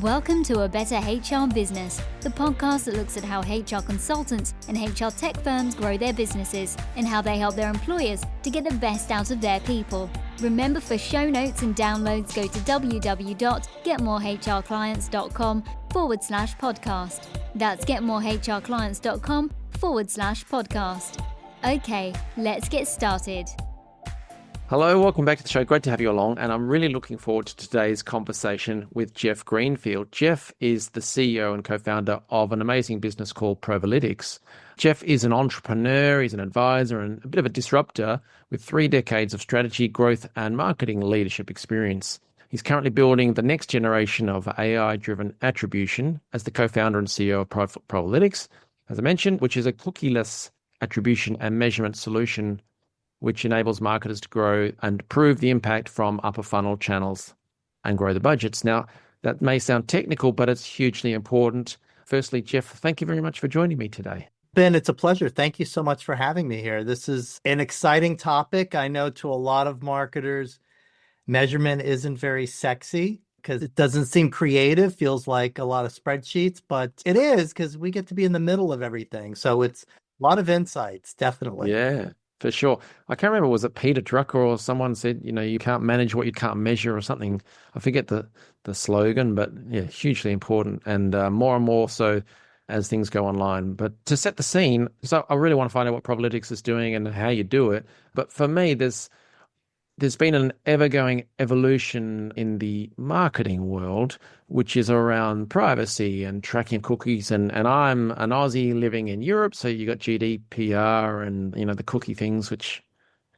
Welcome to A Better HR Business, the podcast that looks at how HR consultants and HR tech firms grow their businesses and how they help their employers to get the best out of their people. Remember, for show notes and downloads, go to www.getmorehrclients.com/podcast. That's getmorehrclients.com/podcast. Okay, let's get started. Hello, welcome back to the show. Great to have you along, and I'm really looking forward to today's conversation with Jeff Greenfield. Jeff is the CEO and co-founder of an amazing business called Provalytics. Jeff is an entrepreneur, he's an advisor, and a bit of a disruptor with 3 decades of strategy, growth, and marketing leadership experience. He's currently building the next generation of AI-driven attribution as the co-founder and CEO of Provalytics, as I mentioned, which is a cookieless attribution and measurement solution which enables marketers to grow and prove the impact from upper funnel channels and grow the budgets. Now, that may sound technical, but it's hugely important. Firstly, Jeff, thank you very much for joining me today. Ben, it's a pleasure. Thank you so much for having me here. This is an exciting topic. I know to a lot of marketers, measurement isn't very sexy because it doesn't seem creative, feels like a lot of spreadsheets, but it is because we get to be in the middle of everything. So it's a lot of insights, definitely. Yeah. For sure. I can't remember, was it Peter Drucker or someone said, you can't manage what you can't measure or something. I forget the slogan, but yeah, hugely important and more and more so as things go online. But to set the scene, so I really want to find out what Provalytics is doing and how you do it. But for me, there's been an ever-going evolution in the marketing world, which is around privacy and tracking cookies. And I'm an Aussie living in Europe, so you got GDPR and, the cookie things, which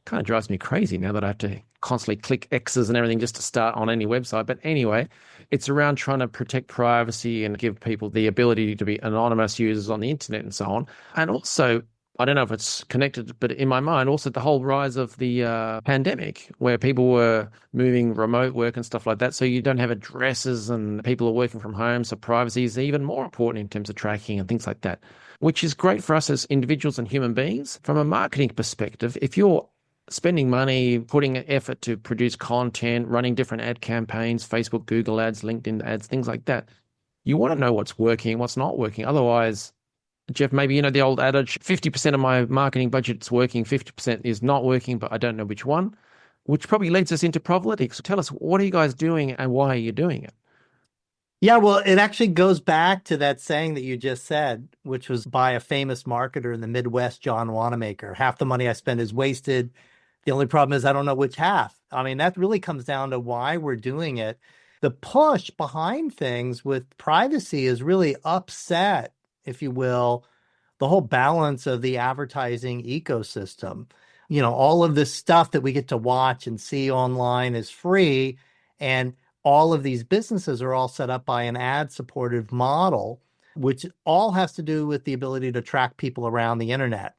kind of drives me crazy now that I have to constantly click X's and everything just to start on any website. But anyway, it's around trying to protect privacy and give people the ability to be anonymous users on the internet and so on. And also, I don't know if it's connected, but in my mind, also the whole rise of the pandemic where people were moving remote work and stuff like that. So you don't have addresses and people are working from home. So privacy is even more important in terms of tracking and things like that, which is great for us as individuals and human beings. From a marketing perspective, if you're spending money, putting effort to produce content, running different ad campaigns, Facebook, Google ads, LinkedIn ads, things like that, you want to know what's working, what's not working. Otherwise, Jeff, maybe the old adage, 50% of my marketing budget's working, 50% is not working, but I don't know which one, which probably leads us into Provalytics. So tell us, what are you guys doing and why are you doing it? Yeah, well, it actually goes back to that saying that you just said, which was by a famous marketer in the Midwest, John Wanamaker. Half the money I spend is wasted. The only problem is I don't know which half. I mean, that really comes down to why we're doing it. The push behind things with privacy is really upset, if you will, the whole balance of the advertising ecosystem. All of this stuff that we get to watch and see online is free. And all of these businesses are all set up by an ad-supported model, which all has to do with the ability to track people around the internet.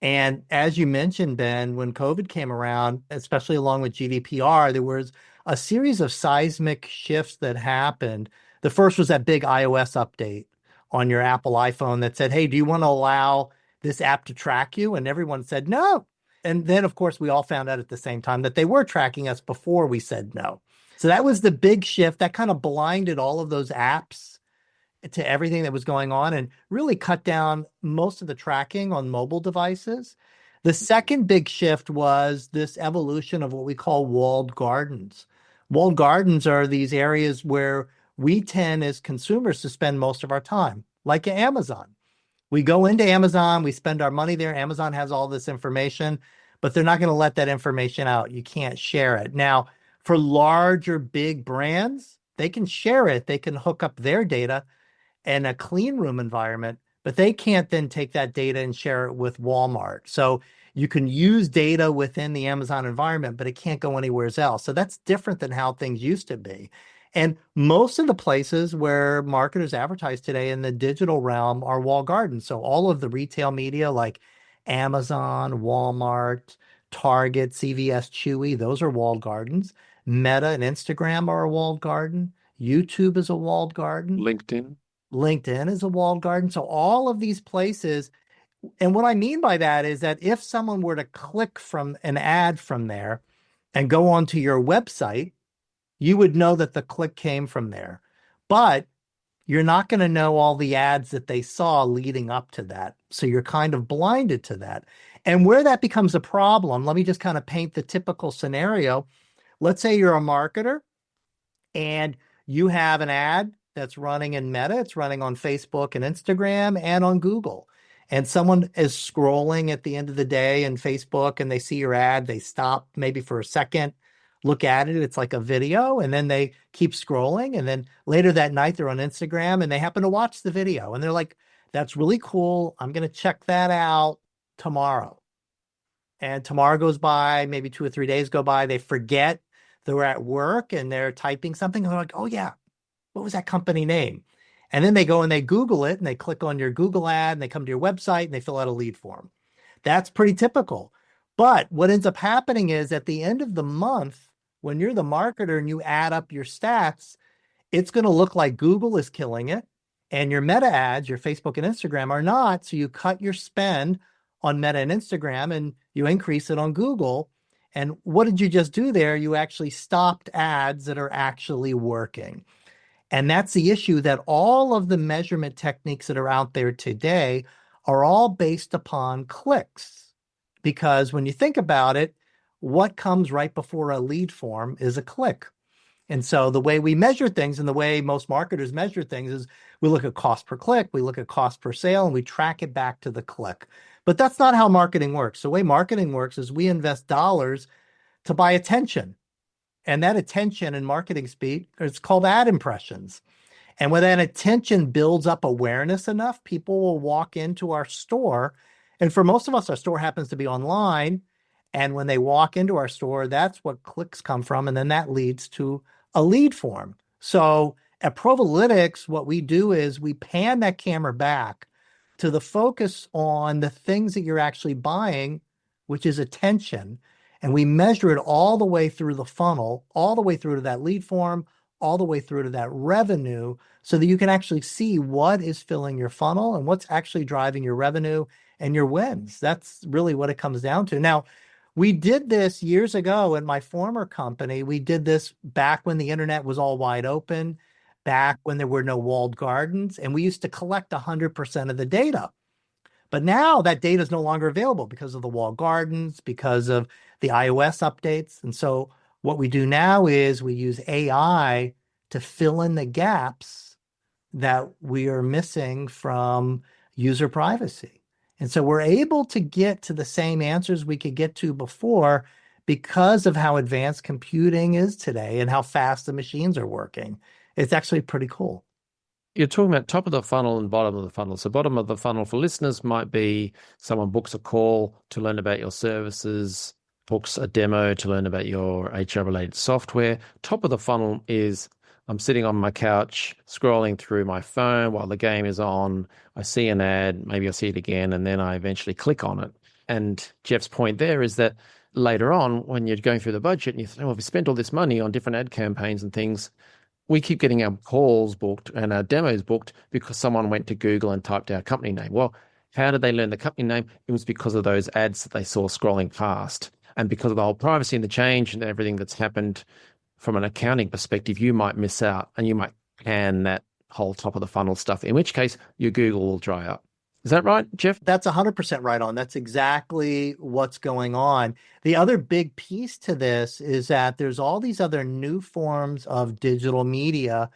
And as you mentioned, Ben, when COVID came around, especially along with GDPR, there was a series of seismic shifts that happened. The first was that big iOS update on your Apple iPhone that said, hey, do you want to allow this app to track you? And everyone said no. And then, of course, we all found out at the same time that they were tracking us before we said no. So that was the big shift that kind of blinded all of those apps to everything that was going on and really cut down most of the tracking on mobile devices. The second big shift was this evolution of what we call walled gardens. Walled gardens are these areas where we tend as consumers to spend most of our time, like Amazon. We go into Amazon, we spend our money there. Amazon has all this information, but they're not going to let that information out. You can't share it. Now, for larger, big brands, they can share it. They can hook up their data in a clean room environment, but they can't then take that data and share it with Walmart. So you can use data within the Amazon environment, but it can't go anywhere else. So that's different than how things used to be. And most of the places where marketers advertise today in the digital realm are walled gardens. So all of the retail media like Amazon, Walmart, Target, CVS, Chewy, those are walled gardens. Meta and Instagram are a walled garden. YouTube is a walled garden. LinkedIn is a walled garden. So all of these places, and what I mean by that is that if someone were to click from an ad from there and go onto your website, you would know that the click came from there. But you're not going to know all the ads that they saw leading up to that. So you're kind of blinded to that. And where that becomes a problem, let me just kind of paint the typical scenario. Let's say you're a marketer and you have an ad that's running in Meta. It's running on Facebook and Instagram and on Google. And someone is scrolling at the end of the day in Facebook and they see your ad. They stop maybe for a second, look at it. It's like a video, and then they keep scrolling. And then later that night, they're on Instagram and they happen to watch the video. And they're like, that's really cool. I'm going to check that out tomorrow. And tomorrow goes by, maybe 2 or 3 days go by. They forget they're at work and they're typing something. And they're like, oh, yeah, what was that company name? And then they go and they Google it and they click on your Google ad and they come to your website and they fill out a lead form. That's pretty typical. But what ends up happening is at the end of the month, when you're the marketer and you add up your stats, it's going to look like Google is killing it and your Meta ads, your Facebook and Instagram are not. So you cut your spend on Meta and Instagram and you increase it on Google. And what did you just do there? You actually stopped ads that are actually working. And that's the issue, that all of the measurement techniques that are out there today are all based upon clicks. Because when you think about it, what comes right before a lead form is a click. And so the way we measure things and the way most marketers measure things is we look at cost per click, we look at cost per sale, and we track it back to the click. But that's not how marketing works. The way marketing works is we invest dollars to buy attention. And that attention in marketing speak, it's called ad impressions. And when that attention builds up awareness enough, people will walk into our store. And for most of us, our store happens to be online. And when they walk into our store, that's what clicks come from. And then that leads to a lead form. So at Provalytics, what we do is we pan that camera back to the focus on the things that you're actually buying, which is attention. And we measure it all the way through the funnel, all the way through to that lead form, all the way through to that revenue, so that you can actually see what is filling your funnel and what's actually driving your revenue and your wins. That's really what it comes down to. Now, we did this years ago in my former company. We did this back when the internet was all wide open, back when there were no walled gardens, and we used to collect 100% of the data. But now that data is no longer available because of the walled gardens, because of the iOS updates. And so what we do now is we use AI to fill in the gaps that we are missing from user privacy. And so we're able to get to the same answers we could get to before because of how advanced computing is today and how fast the machines are working. It's actually pretty cool. You're talking about top of the funnel and bottom of the funnel. So bottom of the funnel for listeners might be someone books a call to learn about your services, books a demo to learn about your HR-related software. Top of the funnel is I'm sitting on my couch, scrolling through my phone while the game is on. I see an ad, maybe I see it again, and then I eventually click on it. And Jeff's point there is that later on, when you're going through the budget and you think, well, we spent all this money on different ad campaigns and things, we keep getting our calls booked and our demos booked because someone went to Google and typed our company name. Well, how did they learn the company name? It was because of those ads that they saw scrolling past. And because of the whole privacy and the change and everything that's happened from an accounting perspective, you might miss out and you might can that whole top of the funnel stuff, in which case your Google will dry up. Is that right, Jeff? That's 100% right on. That's exactly what's going on. The other big piece to this is that there's all these other new forms of digital media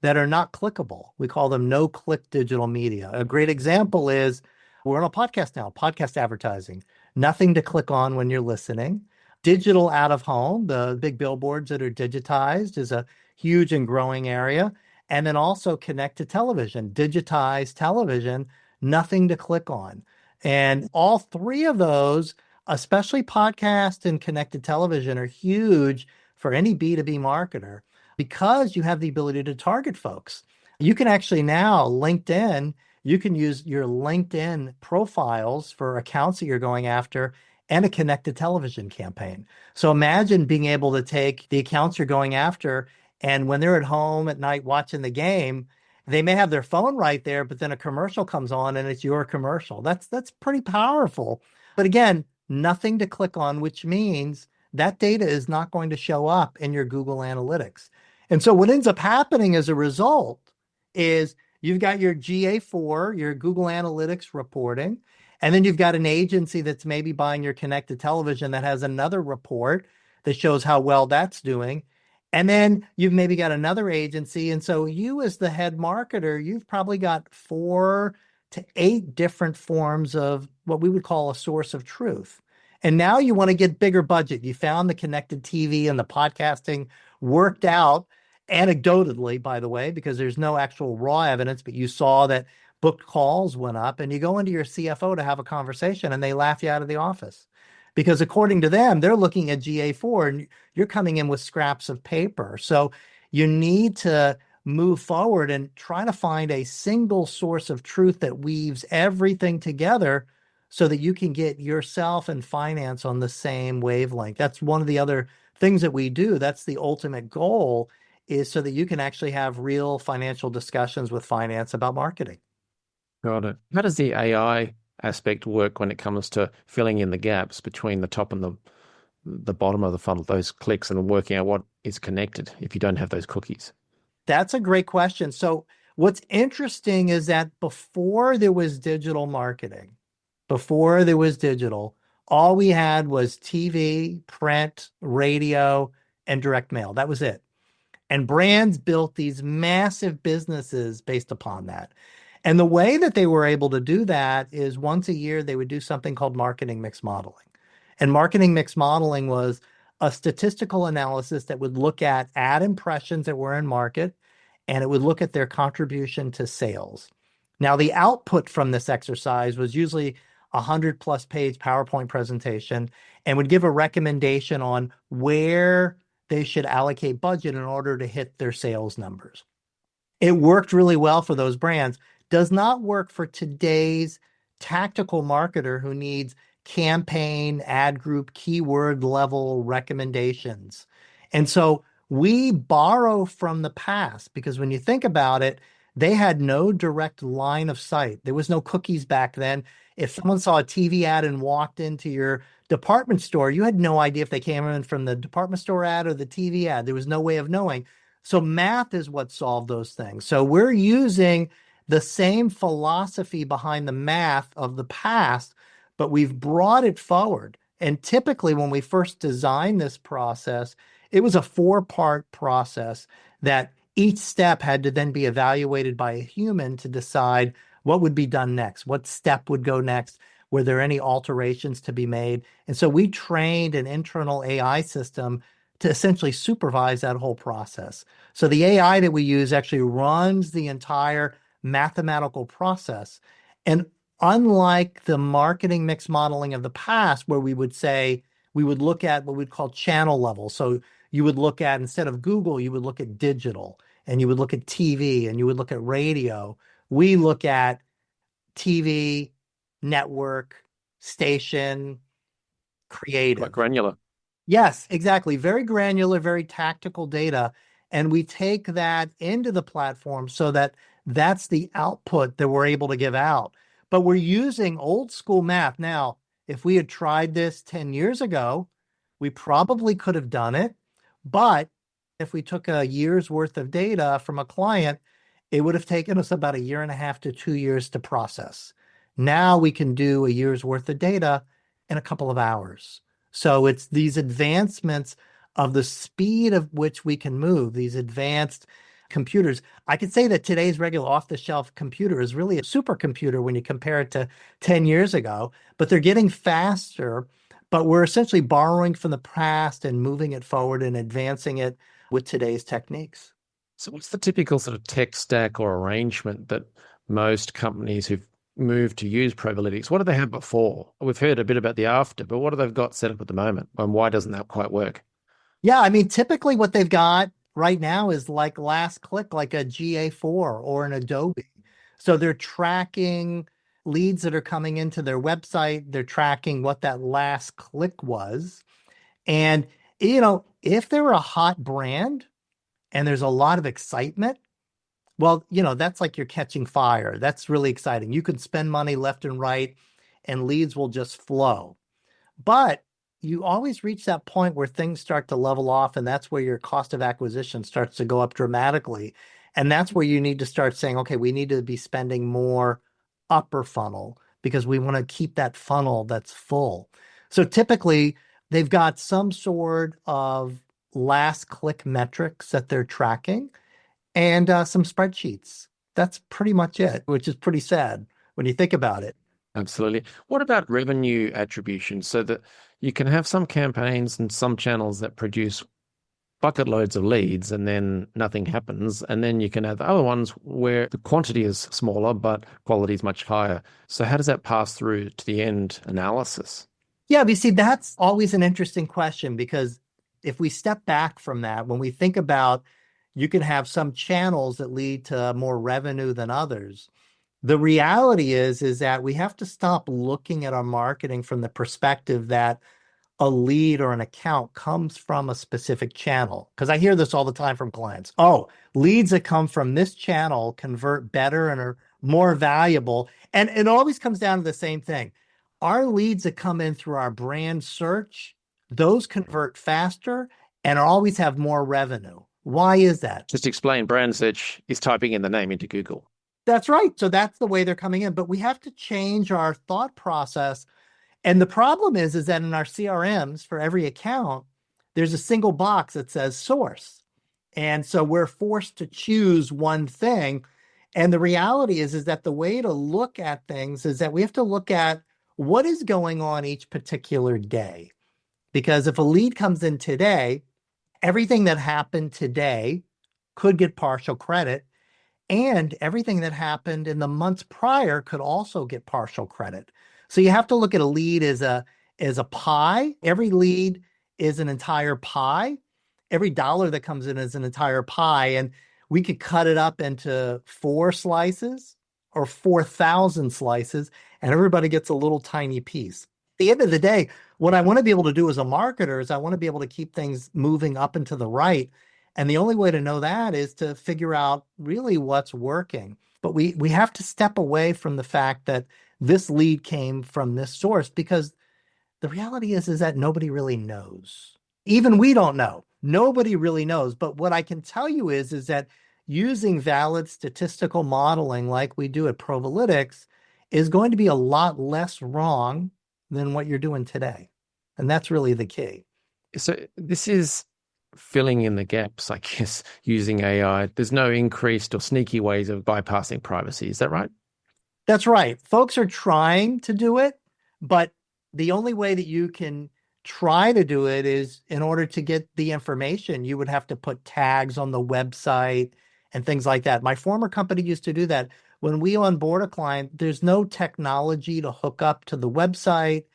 that are not clickable. We call them no-click digital media. A great example is we're on a podcast now, podcast advertising. Nothing to click on when you're listening. Digital out of home, the big billboards that are digitized is a huge and growing area. And then also connected television, digitized television, nothing to click on. And all three of those, especially podcast and connected television, are huge for any B2B marketer because you have the ability to target folks. You can actually now, LinkedIn, you can use your LinkedIn profiles for accounts that you're going after and a connected television campaign. So imagine being able to take the accounts you're going after, and when they're at home at night watching the game, they may have their phone right there, but then a commercial comes on and it's your commercial. That's pretty powerful. But again, nothing to click on, which means that data is not going to show up in your Google Analytics. And so what ends up happening as a result is you've got your GA4, your Google Analytics reporting, and then you've got an agency that's maybe buying your connected television that has another report that shows how well that's doing. And then you've maybe got another agency. And so you, as the head marketer, you've probably got 4 to 8 different forms of what we would call a source of truth. And now you want to get bigger budget. You found the connected TV and the podcasting worked out anecdotally, by the way, because there's no actual raw evidence, but you saw that booked calls went up, and you go into your CFO to have a conversation and they laugh you out of the office. Because according to them, they're looking at GA4 and you're coming in with scraps of paper. So you need to move forward and try to find a single source of truth that weaves everything together so that you can get yourself and finance on the same wavelength. That's one of the other things that we do. That's the ultimate goal, is so that you can actually have real financial discussions with finance about marketing. Got it. How does the AI aspect work when it comes to filling in the gaps between the top and the bottom of the funnel, those clicks, and working out what is connected if you don't have those cookies? That's a great question. So what's interesting is that before there was digital marketing, before there was digital, all we had was TV, print, radio, and direct mail. That was it. And brands built these massive businesses based upon that. And the way that they were able to do that is once a year, they would do something called marketing mix modeling. And marketing mix modeling was a statistical analysis that would look at ad impressions that were in market, and it would look at their contribution to sales. Now, the output from this exercise was usually a 100+ page PowerPoint presentation and would give a recommendation on where they should allocate budget in order to hit their sales numbers. It worked really well for those brands. Does not work for today's tactical marketer who needs campaign, ad group, keyword level recommendations. And so we borrow from the past, because when you think about it, they had no direct line of sight. There was no cookies back then. If someone saw a TV ad and walked into your department store, you had no idea if they came in from the department store ad or the TV ad. There was no way of knowing. So math is what solved those things. So we're using the same philosophy behind the math of the past, but we've brought it forward. And typically when we first designed this process, it was a 4-part process that each step had to then be evaluated by a human to decide what would be done next, what step would go next, were there any alterations to be made. And so we trained an internal AI system to essentially supervise that whole process. So the AI that we use actually runs the entire mathematical process. And unlike the marketing mix modeling of the past, where we would say, we would look at what we'd call channel level. So you would look at, instead of Google, you would look at digital, and you would look at TV, and you would look at radio. We look at TV, network, station, creative. Quite granular. Yes, exactly. Very granular, very tactical data. And we take that into the platform so that that's the output that we're able to give out. But we're using old school math. Now, if we had tried this 10 years ago, we probably could have done it. But if we took a year's worth of data from a client, it would have taken us about 1.5 to 2 years to process. Now we can do a year's worth of data in a couple of hours. So it's these advancements of the speed of which we can move, these advanced computers. I could say that today's regular off-the-shelf computer is really a supercomputer when you compare it to 10 years ago, but they're getting faster, but we're essentially borrowing from the past and moving it forward and advancing it with today's techniques. So what's the typical sort of tech stack or arrangement that most companies who've moved to use Provalytics, what did they have before? We've heard a bit about the after, but what have they got set up at the moment? And why doesn't that quite work? Yeah, I mean, typically what they've got right now is like last click, like a GA4 or an Adobe. So they're tracking leads that are coming into their website. They're tracking what that last click was. And, you know, if they're a hot brand and there's a lot of excitement, well, you know, that's like you're catching fire. That's really exciting. You can spend money left and right and leads will just flow. But you always reach that point where things start to level off, and that's where your cost of acquisition starts to go up dramatically. And that's where you need to start saying, okay, we need to be spending more upper funnel because we want to keep that funnel that's full. So typically, they've got some sort of last click metrics that they're tracking and some spreadsheets. That's pretty much it, which is pretty sad when you think about it. Absolutely. What about revenue attribution? So that you can have some campaigns and some channels that produce bucket loads of leads and then nothing happens. And then you can have other ones where the quantity is smaller, but quality is much higher. So how does that pass through to the end analysis? Yeah, but you see, that's always an interesting question because if we step back from that, when we think about you can have some channels that lead to more revenue than others. The reality is that we have to stop looking at our marketing from the perspective that a lead or an account comes from a specific channel. Because I hear this all the time from clients. Oh, leads that come from this channel convert better and are more valuable. And it always comes down to the same thing. Our leads that come in through our brand search, those convert faster and always have more revenue. Why is that? Just explain, brand search is typing in the name into Google. That's right. So that's the way they're coming in. But we have to change our thought process. And the problem is that in our CRMs, for every account, there's a single box that says source. And so we're forced to choose one thing. And the reality is that the way to look at things is that we have to look at what is going on each particular day. Because if a lead comes in today, everything that happened today could get partial credit. And everything that happened in the months prior could also get partial credit. So you have to look at a lead as a pie. Every lead is an entire pie. Every dollar that comes in is an entire pie. And we could cut it up into 4 slices or 4,000 slices, and everybody gets a little tiny piece. At the end of the day, what I want to be able to do as a marketer is I want to be able to keep things moving up and to the right. And the only way to know that is to figure out really what's working. But we have to step away from the fact that this lead came from this source because the reality is that nobody really knows. Even we don't know. Nobody really knows. But what I can tell you is that using valid statistical modeling like we do at Provalytics is going to be a lot less wrong than what you're doing today. And that's really the key. So this is filling in the gaps, I guess, using AI. There's no increased or sneaky ways of bypassing privacy. Is that right? That's right. Folks are trying to do it, but the only way that you can try to do it is in order to get the information, you would have to put tags on the website and things like that. My former company used to do that. When we onboard a client, there's no technology to hook up to the website.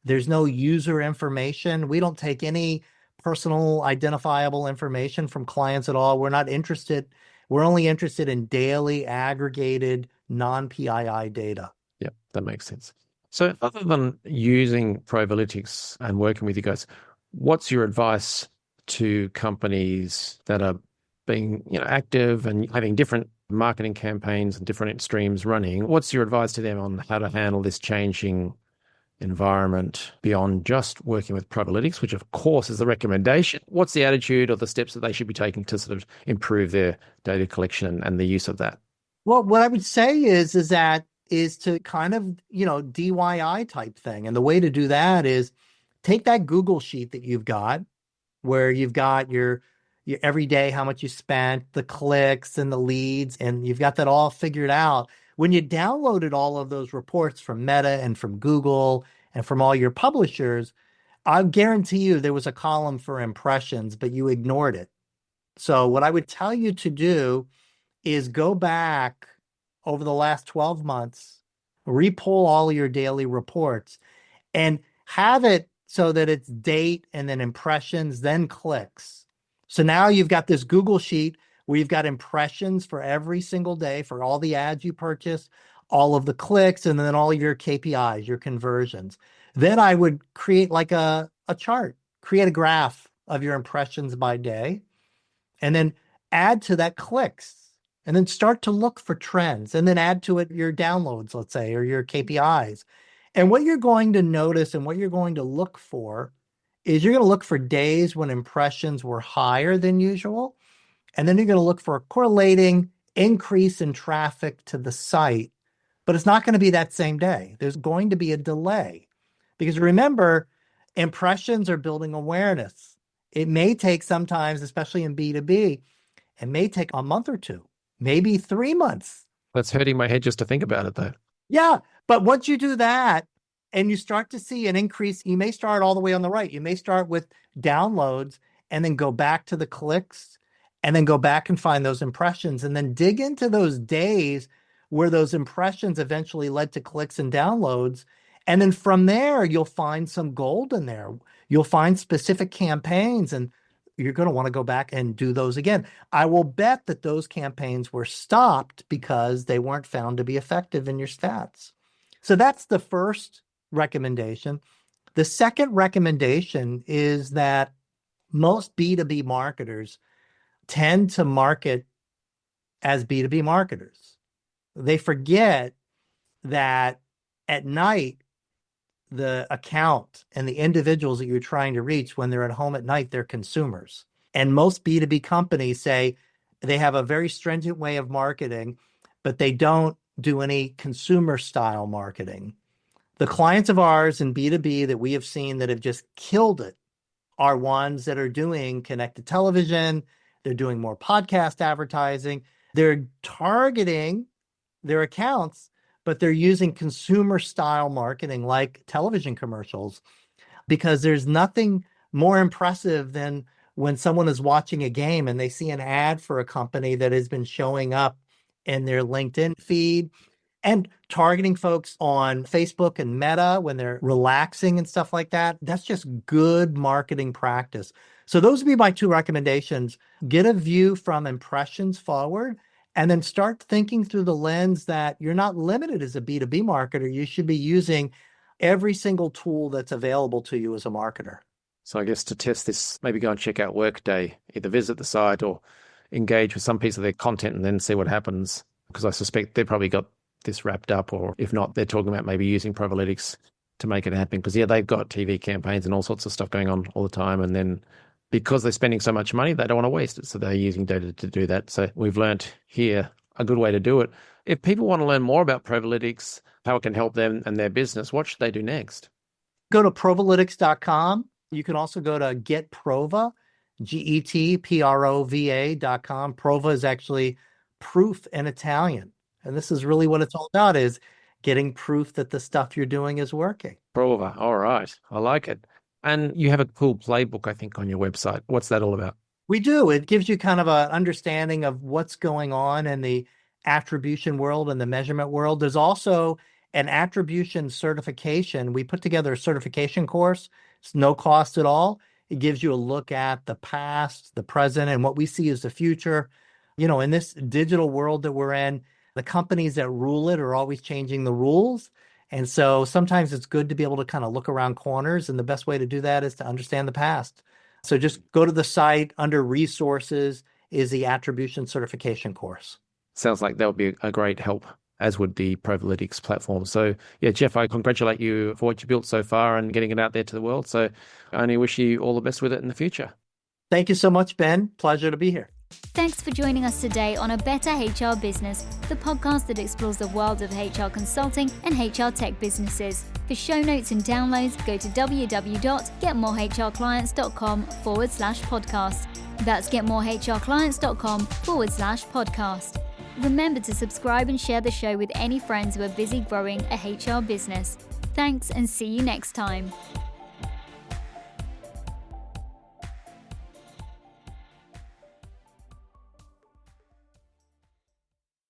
There's no user information. We don't take any personal identifiable information from clients at all. We're not interested. We're only interested in daily aggregated non-PII data. Yep, that makes sense. So other than using Provalytics and working with you guys, what's your advice to companies that are being active and having different marketing campaigns and different streams running? What's your advice to them on how to handle this changing environment beyond just working with Provalytics, which of course is the recommendation? What's the attitude or the steps that they should be taking to sort of improve their data collection and the use of that? Well, what I would say is to kind of, DIY type thing. And the way to do that is take that Google sheet that you've got where you've got your every day, how much you spent, the clicks and the leads, and you've got that all figured out. When you downloaded all of those reports from Meta and from Google and from all your publishers, I guarantee you there was a column for impressions, but you ignored it. So what I would tell you to do is go back over the last 12 months, repull all your daily reports, and have it so that it's date and then impressions, then clicks. So now you've got this Google sheet where you've got impressions for every single day for all the ads you purchase, all of the clicks, and then all your KPIs, your conversions. Then I would create like a chart, create a graph of your impressions by day, and then add to that clicks, and then start to look for trends, and then add to it your downloads, let's say, or your KPIs. And what you're going to notice and what you're going to look for is you're going to look for days when impressions were higher than usual. And then you're going to look for a correlating increase in traffic to the site. But it's not going to be that same day. There's going to be a delay. Because remember, impressions are building awareness. It may take sometimes, especially in B2B, it may take a month or two, maybe 3 months. That's hurting my head just to think about it, though. Yeah, but once you do that and you start to see an increase, you may start all the way on the right. You may start with downloads and then go back to the clicks and then go back and find those impressions and then dig into those days where those impressions eventually led to clicks and downloads. And then from there, you'll find some gold in there. You'll find specific campaigns and you're going to want to go back and do those again. I will bet that those campaigns were stopped because they weren't found to be effective in your stats. So that's the first recommendation. The second recommendation is that most B2B marketers tend to market as B2B marketers. They forget that at night, the account and the individuals that you're trying to reach when they're at home at night, they're consumers. And most B2B companies say they have a very stringent way of marketing, but they don't do any consumer style marketing. The clients of ours in B2B that we have seen that have just killed it are ones that are doing connected television. They're doing more podcast advertising. They're targeting their accounts, but they're using consumer style marketing like television commercials, because there's nothing more impressive than when someone is watching a game and they see an ad for a company that has been showing up in their LinkedIn feed and targeting folks on Facebook and Meta when they're relaxing and stuff like that. That's just good marketing practice. So those would be my two recommendations. Get a view from impressions forward, and then start thinking through the lens that you're not limited as a B2B marketer. You should be using every single tool that's available to you as a marketer. So I guess to test this, maybe go and check out Workday, either visit the site or engage with some piece of their content and then see what happens. Because I suspect they've probably got this wrapped up, or if not, they're talking about maybe using Provalytics to make it happen. Because they've got TV campaigns and all sorts of stuff going on all the time. And then because they're spending so much money, they don't want to waste it. So they're using data to do that. So we've learned here a good way to do it. If people want to learn more about Provalytics, how it can help them and their business, what should they do next? Go to provalytics.com. You can also go to getprova, GETPROVA.com. Prova is actually proof in Italian. And this is really what it's all about, is getting proof that the stuff you're doing is working. Prova. All right. I like it. And you have a cool playbook, I think, on your website. What's that all about? We do. It gives you kind of an understanding of what's going on in the attribution world and the measurement world. There's also an attribution certification. We put together a certification course. It's no cost at all. It gives you a look at the past, the present, and what we see as the future. You know, in this digital world that we're in, the companies that rule it are always changing the rules. And so sometimes it's good to be able to kind of look around corners. And the best way to do that is to understand the past. So just go to the site. Under resources is the attribution certification course. Sounds like that would be a great help, as would the Provalytics platform. So yeah, Jeff, I congratulate you for what you built so far and getting it out there to the world. So I only wish you all the best with it in the future. Thank you so much, Ben. Pleasure to be here. Thanks for joining us today on A Better HR Business, the podcast that explores the world of HR consulting and HR tech businesses. For show notes and downloads, go to www.getmorehrclients.com/podcast. That's getmorehrclients.com/podcast. Remember to subscribe and share the show with any friends who are busy growing a HR business. Thanks, and see you next time.